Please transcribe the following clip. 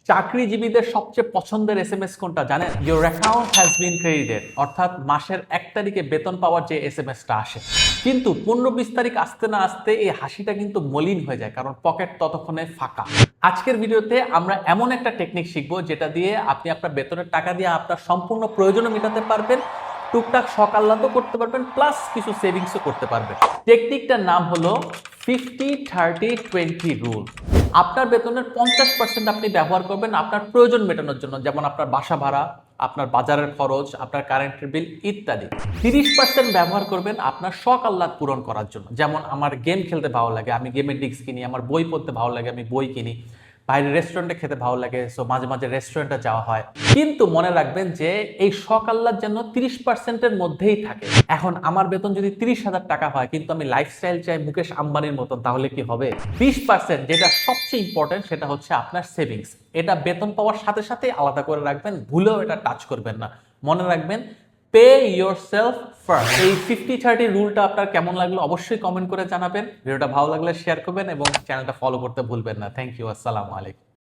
চাকরিজীবীদের সবচেয়ে পছন্দের এসএমএস কোনটা জানেন? Your account has been credited, অর্থাৎ মাসের 1 তারিখে বেতন পাওয়ার যে এসএমএসটা আসে। কিন্তু 15-20 তারিখ আসতে না আসতে এই হাসিটা কিন্তু মলিন হয়ে যায়, কারণ পকেট ততক্ষণে ফাঁকা। আজকের ভিডিওতে আমরা এমন একটা টেকনিক শিখবো যেটা দিয়ে আপনি আপনার বেতনের টাকা দিয়ে আপনার সম্পূর্ণ প্রয়োজনও মেটাতে পারবেন, টুকটাক শখ আহ্লাদও করতে পারবেন, প্লাস কিছু সেভিংসও করতে পারবেন। টেকনিকটার নাম হলো 50-30-20 রুল। আপনার বেতনের 50% আপনি ব্যবহার করবেন আপনার প্রয়োজন মেটানোর জন্য, যেমন আপনার বাসা ভাড়া, আপনার বাজারের খরচ, আপনার কারেন্টের বিল ইত্যাদি। 30% ব্যবহার করবেন আপনার শখ আহ্লাদ পূরণ করার জন্য, যেমন আমার গেম খেলতে ভালো লাগে, আমি গেমের ডিস্ক কিনি, আমার বই পড়তে ভালো লাগে, আমি বই কিনি, বাইরে রেস্টুরেন্টে খেতে ভালো লাগে, সো মাঝে মাঝে রেস্টুরেন্টে যাওয়া হয়। কিন্তু মনে রাখবেন যে এই শখ আহ্লাদ যেন 30%-এর মধ্যেই থাকে। এখন আমার বেতন যদি 30,000 টাকা হয় কিন্তু আমি লাইফস্টাইল চাই মুকেশ আম্বানির মতন, তাহলে কি হবে? 20% যেটা সবচেয়ে ইম্পর্টেন্ট সেটা হচ্ছে আপনার সেভিংস। এটা বেতন পাওয়ার সাথে সাথে আলাদা করে রাখবেন, ভুলেও এটা টাচ করবেন না। মনে রাখবেন, পে ইয়োর সেলফ ফার্স্ট। এই 50-30 রুলটা আপনার কেমন লাগলো অবশ্যই কমেন্ট করে জানাবেন। ভিডিওটা ভালো লাগলে শেয়ার করবেন এবং চ্যানেলটা ফলো করতে ভুলবেন না। Thank you. আসসালামু আলাইকুম।